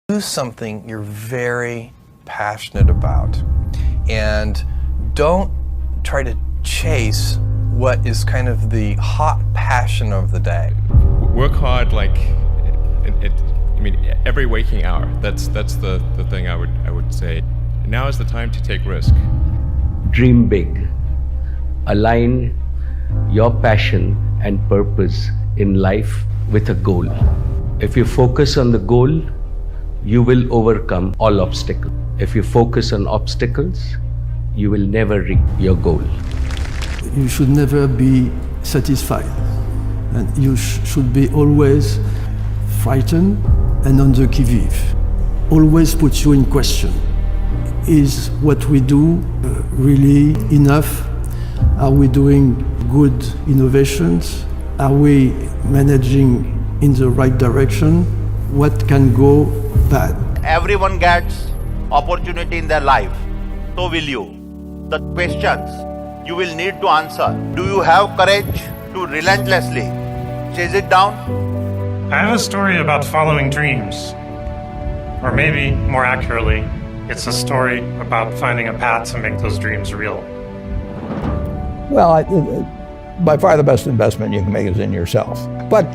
Do something you're very passionate about, and don't try to chase what is kind of the hot passion of the day. Work hard, like every waking hour. That's the thing I would say. Now is the time to take risk. Dream big. Align your passion and purpose in life with a goal. If you focus on the goal, you will overcome all obstacles. If you focus on obstacles, you will never reach your goal. You should never be satisfied, and you should be always frightened and on the qui-vive. Always put you in question. Is what we do really enough? Are we doing good innovations? Are we managing in the right direction? What can go bad? Everyone gets opportunity in their life. So will you. The questions you will need to answer. Do you have courage to relentlessly chase it down? I have a story about following dreams. Or maybe, more accurately, it's a story about finding a path to make those dreams real. Well, by far the best investment you can make is in yourself. But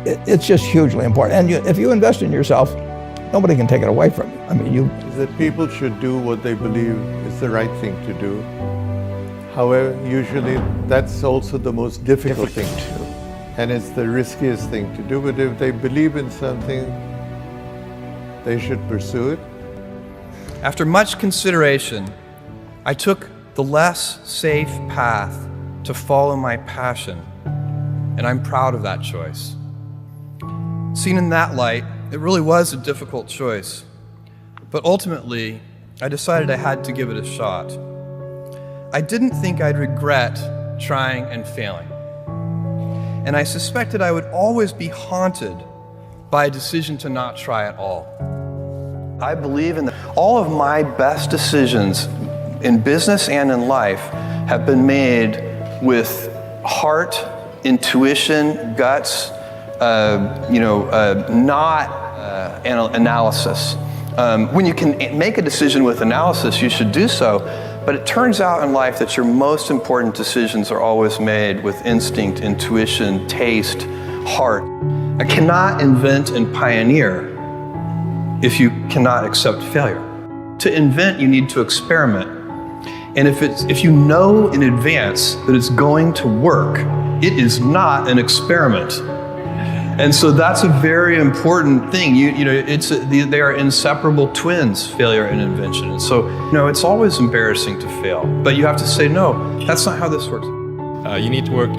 it's just hugely important. And if you invest in yourself, nobody can take it away from you. That people should do what they believe is the right thing to do. However, usually that's also the most difficult thing to do. And it's the riskiest thing to do. But if they believe in something, they should pursue it. After much consideration, I took the less safe path to follow my passion, and I'm proud of that choice. Seen in that light, it really was a difficult choice, but ultimately, I decided I had to give it a shot. I didn't think I'd regret trying and failing, and I suspected I would always be haunted by a decision to not try at all. I believe in all of my best decisions in business and in life have been made with heart, intuition, guts, not analysis. When you can make a decision with analysis, you should do so, but it turns out in life that your most important decisions are always made with instinct, intuition, taste, heart. I cannot invent and pioneer if you cannot accept failure. To invent, you need to experiment. And if you know in advance that it's going to work, it is not an experiment. And so that's a very important thing. They are inseparable twins, failure and invention. And so, it's always embarrassing to fail, but you have to say, no, that's not how this works. You need to work,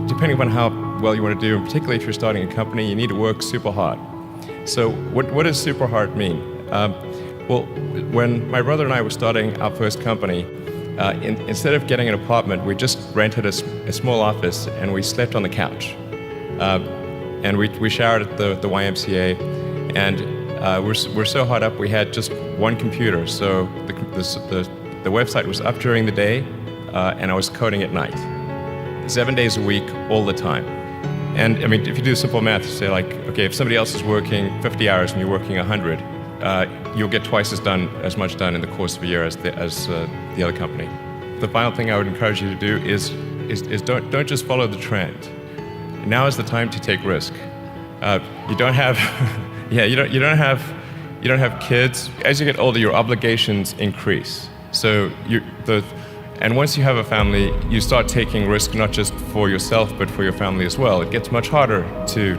depending upon how well you want to do, and particularly if you're starting a company, you need to work super hard. So what does super hard mean? Well, when my brother and I were starting our first company, instead of getting an apartment, we just rented a small office and we slept on the couch. And we showered at the YMCA, and we're so hot up we had just one computer. So the website was up during the day, and I was coding at night, 7 days a week, all the time. And if you do simple math, you say okay, if somebody else is working 50 hours and you're working 100, you'll get twice as much done in the course of a year as the other company. The final thing I would encourage you to do is don't just follow the trend. Now is the time to take risk. You don't have, you don't have kids. As you get older, your obligations increase. So and once you have a family, you start taking risk not just for yourself, but for your family as well. It gets much harder to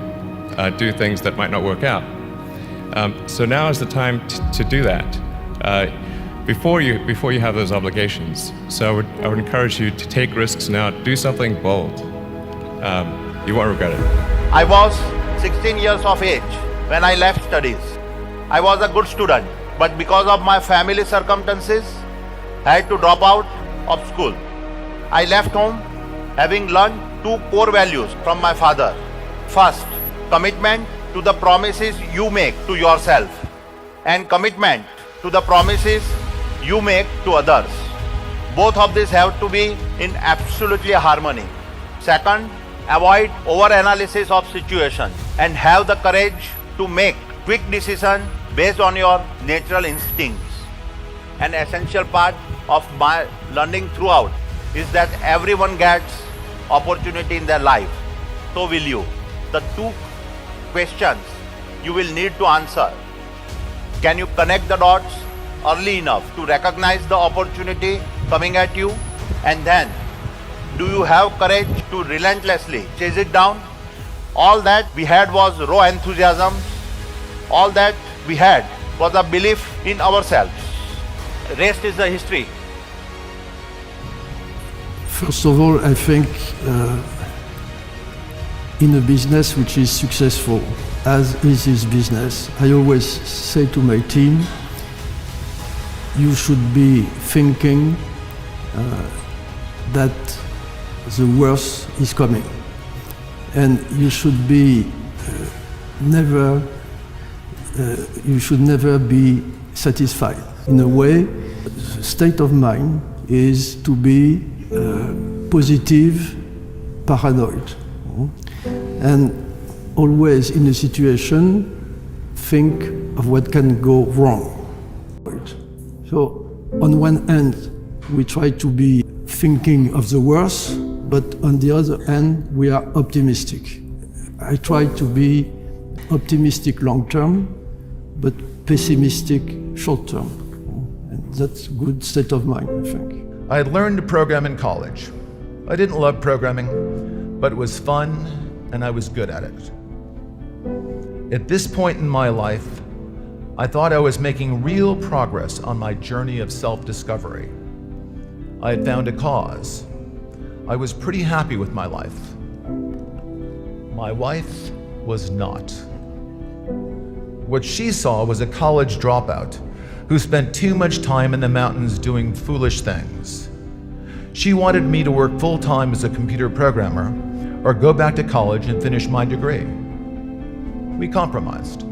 do things that might not work out. So now is the time to do that before you have those obligations. So I would encourage you to take risks now. Do something bold. You won't regret it. I was 16 years of age when I left studies. I was a good student, but because of my family circumstances, I had to drop out of school. I left home having learned two core values from my father. First, commitment to the promises you make to yourself, and commitment to the promises you make to others. Both of these have to be in absolutely harmony. Second, avoid over-analysis of situation and have the courage to make quick decisions based on your natural instincts. An essential part of my learning throughout is that everyone gets opportunity in their life. So will you. The two questions you will need to answer. Can you connect the dots early enough to recognize the opportunity coming at you? And then, do you have courage to relentlessly chase it down? All that we had was raw enthusiasm. All that we had was a belief in ourselves. Rest is the history. First of all, I think in a business which is successful, as is this business, I always say to my team, you should be thinking that the worst is coming. And you should be you should never be satisfied. In a way, the state of mind is to be positive, paranoid. And always in a situation, think of what can go wrong. So on one hand, we try to be thinking of the worst, but on the other hand, we are optimistic. I try to be optimistic long term, but pessimistic short term. And that's a good state of mind, I think. I had learned to program in college. I didn't love programming, but it was fun and I was good at it. At this point in my life, I thought I was making real progress on my journey of self-discovery. I had found a cause. I was pretty happy with my life. My wife was not. What she saw was a college dropout who spent too much time in the mountains doing foolish things. She wanted me to work full-time as a computer programmer or go back to college and finish my degree. We compromised.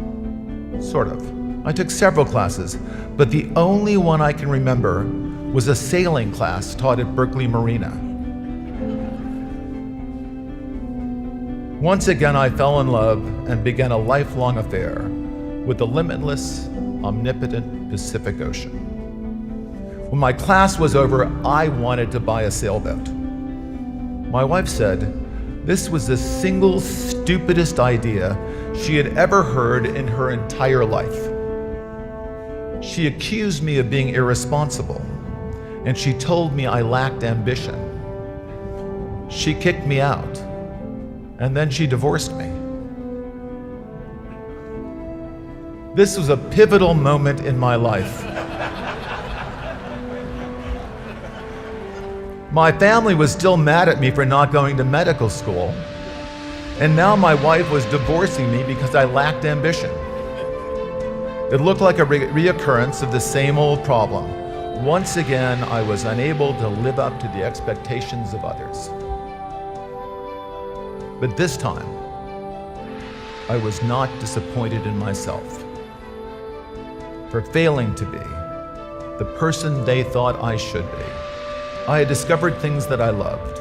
Sort of. I took several classes, but the only one I can remember was a sailing class taught at Berkeley Marina. Once again, I fell in love and began a lifelong affair with the limitless, omnipotent Pacific Ocean. When my class was over, I wanted to buy a sailboat. My wife said this was the single stupidest idea she had ever heard in her entire life. She accused me of being irresponsible, and she told me I lacked ambition. She kicked me out, and then she divorced me. This was a pivotal moment in my life. My family was still mad at me for not going to medical school, and now my wife was divorcing me because I lacked ambition. It looked like a reoccurrence of the same old problem. Once again, I was unable to live up to the expectations of others. But this time, I was not disappointed in myself for failing to be the person they thought I should be. I had discovered things that I loved.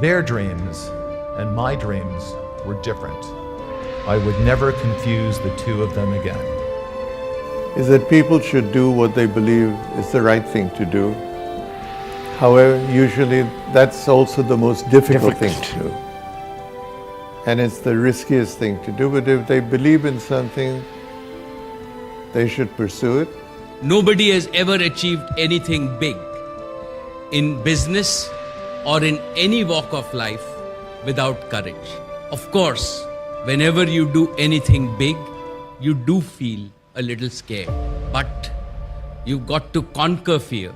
Their dreams and my dreams were different. I would never confuse the two of them again. Is that people should do what they believe is the right thing to do. However, usually that's also the most difficult thing to do. And it's the riskiest thing to do. But if they believe in something, they should pursue it. Nobody has ever achieved anything big in business or in any walk of life without courage. Of course, whenever you do anything big, you do feel a little scared. But you've got to conquer fear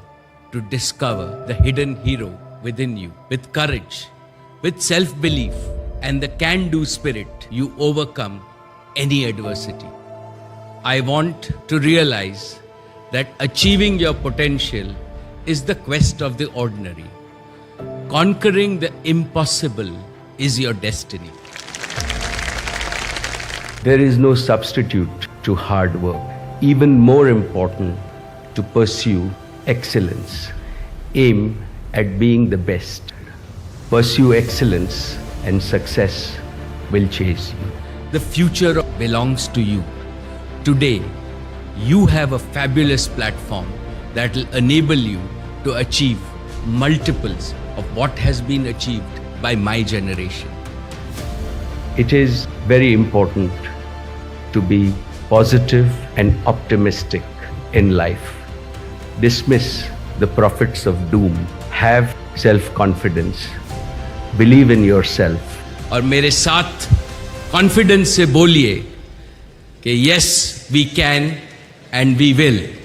to discover the hidden hero within you. With courage, with self-belief, and the can-do spirit, you overcome any adversity. I want to realize that achieving your potential is the quest of the ordinary. Conquering the impossible is your destiny. There is no substitute to hard work. Even more important, to pursue excellence. Aim at being the best. Pursue excellence and success will chase you. The future belongs to you. today you have a fabulous platform that will enable you to achieve multiples of what has been achieved by my generation. It is very important to be positive and optimistic in life. Dismiss the prophets of doom. Have self-confidence. Believe in yourself. और मेरे साथ confidence से बोलिए कि yes, we can and we will.